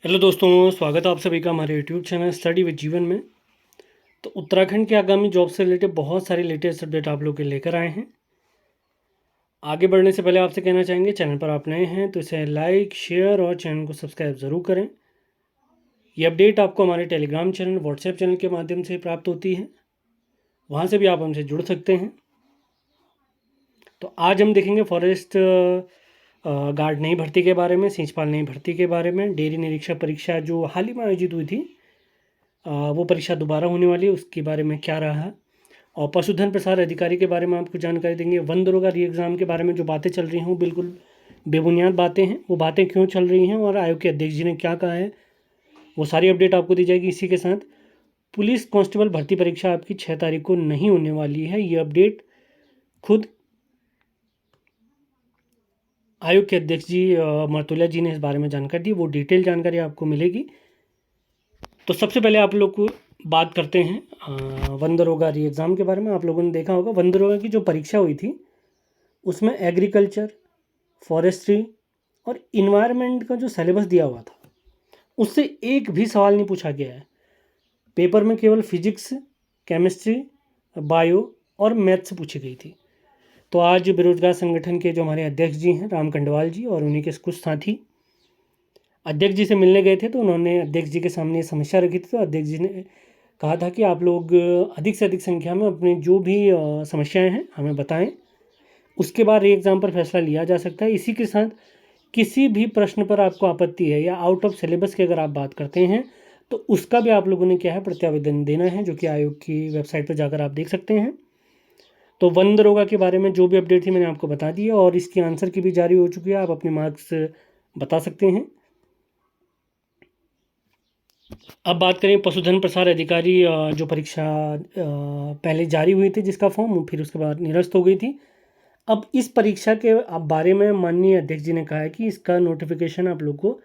Hello दोस्तों, स्वागत है आप सभी का हमारे यूट्यूब चैनल स्टडी विद जीवन में। तो उत्तराखंड के आगामी जॉब से रिलेटेड बहुत सारे लेटेस्ट अपडेट आप लोग के लेकर आए हैं। आगे बढ़ने से पहले आपसे कहना चाहेंगे, चैनल पर आप नए हैं तो इसे लाइक, शेयर और चैनल को सब्सक्राइब ज़रूर करें। ये अपडेट आपको हमारे टेलीग्राम चैनल, व्हाट्सएप चैनल के माध्यम से प्राप्त होती है, वहाँ से भी आप हमसे जुड़ सकते हैं। तो आज हम देखेंगे फॉरेस्ट गार्ड नई भर्ती के बारे में, सींचपाल नई भर्ती के बारे में, डेयरी निरीक्षक परीक्षा जो हाल ही में आयोजित हुई थी वो परीक्षा दोबारा होने वाली है, उसके बारे में क्या रहा है, और पशुधन प्रसार अधिकारी के बारे में आपको जानकारी देंगे। वन दरोगा री एग्ज़ाम के बारे में जो बातें चल रही हैं वो बिल्कुल बेबुनियाद बातें हैं, वो बातें क्यों चल रही हैं और आयोग के अध्यक्ष जी ने क्या कहा है, वो सारी अपडेट आपको दी जाएगी। इसी के साथ पुलिस कांस्टेबल भर्ती परीक्षा आपकी 6 तारीख को नहीं होने वाली है, ये अपडेट खुद आयोग के अध्यक्ष जी मर्तुलिया जी ने इस बारे में जानकारी दी, वो डिटेल जानकारी आपको मिलेगी। तो सबसे पहले आप लोग को बात करते हैं वन दरोगा री एग्ज़ाम के बारे में। आप लोगों ने देखा होगा वन दरोगा की जो परीक्षा हुई थी उसमें एग्रीकल्चर, फॉरेस्ट्री और इन्वायरमेंट का जो सिलेबस दिया हुआ था उससे एक भी सवाल नहीं पूछा गया है। पेपर में केवल फिजिक्स, केमिस्ट्री, बायो और मैथ्स पूछी गई थी। तो आज बेरोजगार संगठन के जो हमारे अध्यक्ष जी हैं राम कंडवाल जी और उन्हीं के कुछ साथी अध्यक्ष जी से मिलने गए थे, तो उन्होंने अध्यक्ष जी के सामने ये समस्या रखी थी। तो अध्यक्ष जी ने कहा था कि आप लोग अधिक से अधिक संख्या में अपनी जो भी समस्याएं हैं हमें बताएं, उसके बाद री एग्ज़ाम पर फैसला लिया जा सकता है। इसी के साथ किसी भी प्रश्न पर आपको आपत्ति है या आउट ऑफ सिलेबस की अगर आप बात करते हैं तो उसका भी आप लोगों ने क्या है प्रत्यावेदन देना है, जो कि आयोग की वेबसाइट पर जाकर आप देख सकते हैं। तो वन दरोगा के बारे में जो भी अपडेट थी मैंने आपको बता दी है और इसकी आंसर की भी जारी हो चुकी है, आप अपने मार्क्स बता सकते हैं। अब बात करें पशुधन प्रसार अधिकारी जो परीक्षा पहले जारी हुई थी जिसका फॉर्म फिर उसके बाद निरस्त हो गई थी। अब इस परीक्षा के बारे में माननीय अध्यक्ष जी ने कहा है कि इसका नोटिफिकेशन आप लोग को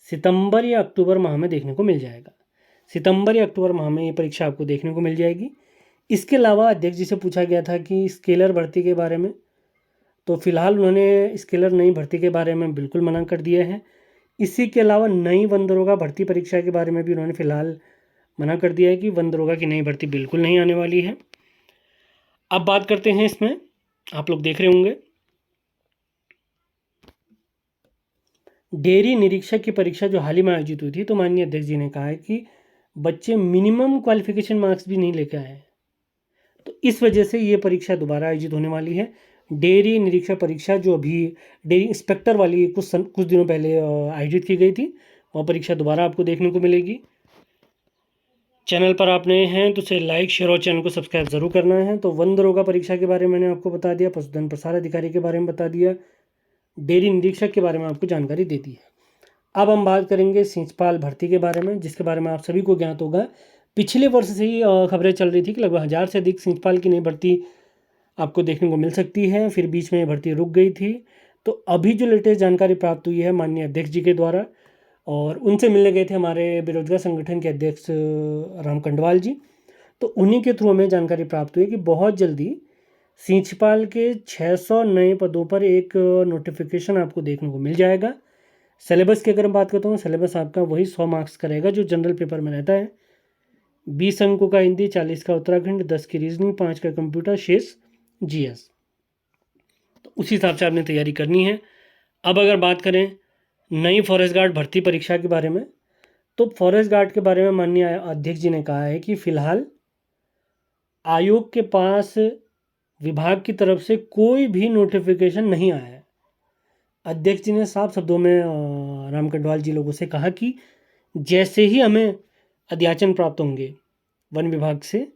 सितंबर या अक्टूबर माह में देखने को मिल जाएगा। सितंबर या अक्टूबर माह में ये परीक्षा आपको देखने को मिल जाएगी। इसके अलावा अध्यक्ष जी से पूछा गया था कि स्केलर भर्ती के बारे में, तो फिलहाल उन्होंने स्केलर नई भर्ती के बारे में बिल्कुल मना कर दिया है। इसी के अलावा नई वन दरोगा भर्ती परीक्षा के बारे में भी उन्होंने फिलहाल मना कर दिया है कि वन दरोगा की नई भर्ती बिल्कुल नहीं आने वाली है। अब बात करते हैं, इसमें आप लोग देख रहे होंगे डेयरी निरीक्षक की परीक्षा जो हाल ही में आयोजित हुई थी, तो माननीय अध्यक्ष जी ने कहा है कि बच्चे मिनिमम क्वालिफिकेशन मार्क्स भी नहीं लेकर आए हैं, तो इस वजह से ये परीक्षा दोबारा आयोजित होने वाली है। डेयरी निरीक्षक परीक्षा जो अभी डेयरी इंस्पेक्टर वाली कुछ दिनों पहले आयोजित की गई थी, वह परीक्षा दोबारा आपको देखने को मिलेगी। चैनल पर आप नए हैं तो उसे लाइक, शेयर और चैनल को सब्सक्राइब ज़रूर करना है। तो वन दरोगा परीक्षा के बारे में मैंने आपको बता दिया, पशुधन प्रसार अधिकारी के बारे में बता दिया, डेयरी निरीक्षक के बारे में आपको जानकारी दे दी है। अब हम बात करेंगे सींचपाल भर्ती के बारे में, जिसके बारे में आप सभी को ज्ञात होगा। पिछले वर्ष से ही खबरें चल रही थी कि लगभग 1000 से अधिक सींचपाल की नई भर्ती आपको देखने को मिल सकती है, फिर बीच में ये भर्ती रुक गई थी। तो अभी जो लेटेस्ट जानकारी प्राप्त हुई है माननीय अध्यक्ष जी के द्वारा, और उनसे मिलने गए थे हमारे बेरोजगार संगठन के अध्यक्ष राम कंडवाल जी, तो उन्हीं के थ्रू हमें जानकारी प्राप्त हुई कि बहुत जल्दी सींचपाल के 600 नए पदों पर एक नोटिफिकेशन आपको देखने को मिल जाएगा। सिलेबस की अगर मैं बात करता हूँ, सिलेबस आपका वही 100 मार्क्स का रहेगा जो जनरल पेपर में रहता है। 20 अंकों का हिंदी, 40 का उत्तराखंड, 10 की रीजनिंग, 5 का कंप्यूटर, शेष जीएस। तो उसी हिसाब से आपने तैयारी करनी है। अब अगर बात करें नई फॉरेस्ट गार्ड भर्ती परीक्षा के बारे में, तो फॉरेस्ट गार्ड के बारे में माननीय अध्यक्ष जी ने कहा है कि फिलहाल आयोग के पास विभाग की तरफ से कोई भी नोटिफिकेशन नहीं आया है। अध्यक्ष जी ने साफ शब्दों में राम कंडवाल जी लोगों से कहा कि जैसे ही हमें अध्याचन प्राप्त होंगे वन विभाग से,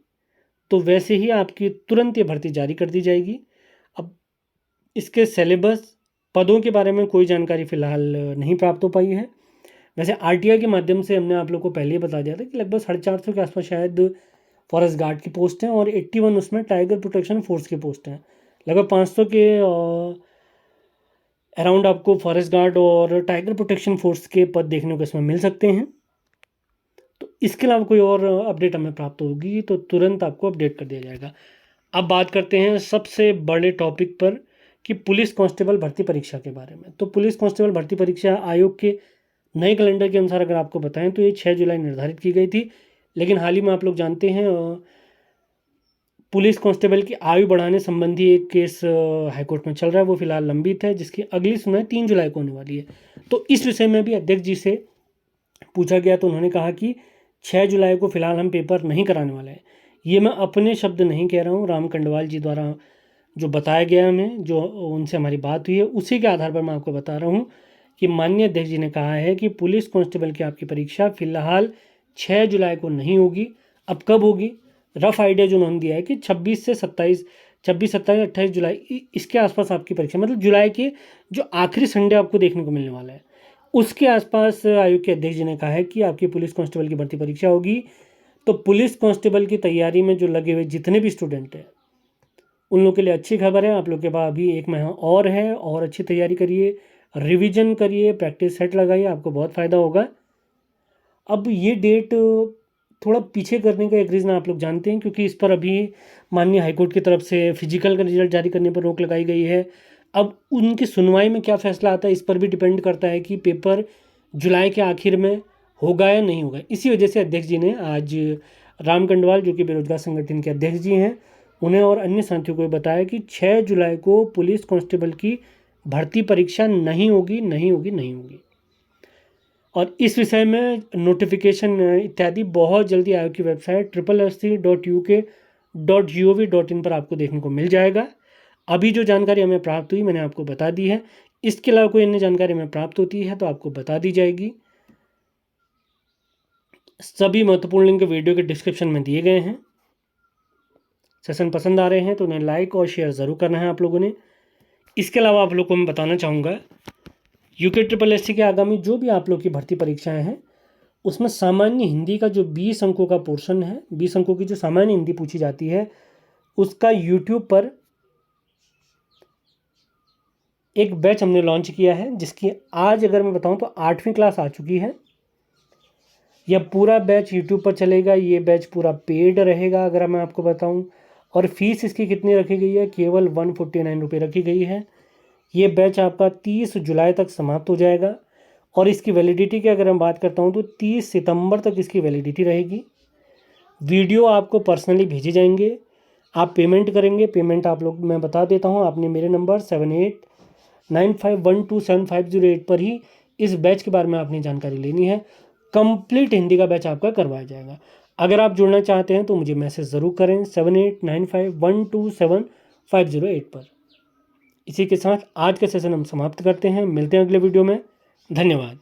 तो वैसे ही आपकी तुरंत ये भर्ती जारी कर दी जाएगी। अब इसके सिलेबस, पदों के बारे में कोई जानकारी फ़िलहाल नहीं प्राप्त हो पाई है। वैसे आरटीआई के माध्यम से हमने आप लोग को पहले ही बता दिया था कि लगभग 450 के आसपास शायद फॉरेस्ट गार्ड की पोस्ट हैं और 81 उसमें टाइगर प्रोटेक्शन फोर्स की पोस्ट हैं। लगभग 500 के अराउंड आपको फॉरेस्ट गार्ड और टाइगर प्रोटेक्शन फोर्स के पद देखने को इसमें मिल सकते हैं। तो इसके अलावा कोई और अपडेट हमें प्राप्त होगी तो तुरंत आपको अपडेट कर दिया जाएगा। अब बात करते हैं सबसे बड़े टॉपिक पर कि पुलिस कांस्टेबल भर्ती परीक्षा के बारे में। तो पुलिस कांस्टेबल भर्ती परीक्षा आयोग के नए कैलेंडर के अनुसार अगर आपको बताएं तो ये 6 जुलाई निर्धारित की गई थी, लेकिन हाल ही में आप लोग जानते हैं पुलिस कांस्टेबल की आयु बढ़ाने संबंधी एक केस हाईकोर्ट में चल रहा है, वो फिलहाल लंबित है, जिसकी अगली सुनवाई 3 जुलाई को होने वाली है। तो इस विषय में भी अध्यक्ष जी से पूछा गया तो उन्होंने कहा कि 6 जुलाई को फिलहाल हम पेपर नहीं कराने वाले हैं। ये मैं अपने शब्द नहीं कह रहा हूँ, राम कंडवाल जी द्वारा जो बताया गया हमें, जो उनसे हमारी बात हुई है, उसी के आधार पर मैं आपको बता रहा हूँ कि माननीय अध्यक्ष जी ने कहा है कि पुलिस कांस्टेबल की आपकी परीक्षा फिलहाल 6 जुलाई को नहीं होगी। अब कब होगी? रफ आइडिया जो उन्होंने दिया है कि 26 से 27, 28 जुलाई इसके आसपास आपकी परीक्षा, मतलब जुलाई के जो आखिरी संडे आपको देखने को मिलने वाला है, उसके आसपास आयोग के अध्यक्ष जी ने कहा है कि आपकी पुलिस कांस्टेबल की भर्ती परीक्षा होगी। तो पुलिस कांस्टेबल की तैयारी में जो लगे हुए जितने भी स्टूडेंट हैं, उन लोगों के लिए अच्छी खबर है। आप लोग के पास अभी 1 महीना और है, और अच्छी तैयारी करिए, रिवीजन करिए, प्रैक्टिस सेट लगाइए, आपको बहुत फ़ायदा होगा। अब ये डेट थोड़ा पीछे करने का एक रीज़न आप लोग जानते हैं, क्योंकि इस पर अभी माननीय हाईकोर्ट की तरफ से फिजिकल का रिजल्ट जारी करने पर रोक लगाई गई है। अब उनकी सुनवाई में क्या फैसला आता है, इस पर भी डिपेंड करता है कि पेपर जुलाई के आखिर में होगा या नहीं होगा। इसी वजह से अध्यक्ष जी ने आज राम कंडवाल, जो कि बेरोजगार संगठन के अध्यक्ष जी हैं, उन्हें और अन्य साथियों को बताया कि 6 जुलाई को पुलिस कांस्टेबल की भर्ती परीक्षा नहीं होगी, नहीं होगी, नहीं होगी। और इस विषय में नोटिफिकेशन इत्यादि बहुत जल्दी आयोग की वेबसाइट SSSC.uk.gov.in पर आपको देखने को मिल जाएगा। अभी जो जानकारी हमें प्राप्त हुई मैंने आपको बता दी है। इसके अलावा कोई अन्य जानकारी हमें प्राप्त होती है तो आपको बता दी जाएगी। सभी महत्वपूर्ण लिंक वीडियो के डिस्क्रिप्शन में दिए गए हैं। सेशन पसंद आ रहे हैं तो उन्हें लाइक और शेयर ज़रूर करना है आप लोगों ने। इसके अलावा आप लोग को मैं बताना चाहूँगा, UKSSC के आगामी जो भी आप लोग की भर्ती परीक्षाएं हैं, उसमें सामान्य हिंदी का जो 20 अंकों का पोर्शन है, 20 अंकों की जो सामान्य हिंदी पूछी जाती है, उसका यूट्यूब पर एक बैच हमने लॉन्च किया है, जिसकी आज अगर मैं बताऊं तो 8वीं क्लास आ चुकी है। यह पूरा बैच यूट्यूब पर चलेगा। ये बैच पूरा पेड रहेगा अगर मैं आपको बताऊं। और फीस इसकी कितनी रखी गई है? केवल 149 रुपये रखी गई है। ये बैच आपका 30 जुलाई तक समाप्त हो जाएगा। और इसकी वैलिडिटी की अगर मैं बात करता हूँ तो 30 सितंबर तक इसकी वैलिडिटी रहेगी। वीडियो आपको पर्सनली भेजे जाएंगे, आप पेमेंट करेंगे। पेमेंट आप लोग मैं बता देता हूँ, आपने मेरे नंबर 7895127508 पर ही इस बैच के बारे में आपने जानकारी लेनी है। कंप्लीट हिंदी का बैच आपका करवाया जाएगा। अगर आप जुड़ना चाहते हैं तो मुझे मैसेज ज़रूर करें 7895127508 पर। इसी के साथ आज का सेशन हम समाप्त करते हैं। मिलते हैं अगले वीडियो में। धन्यवाद।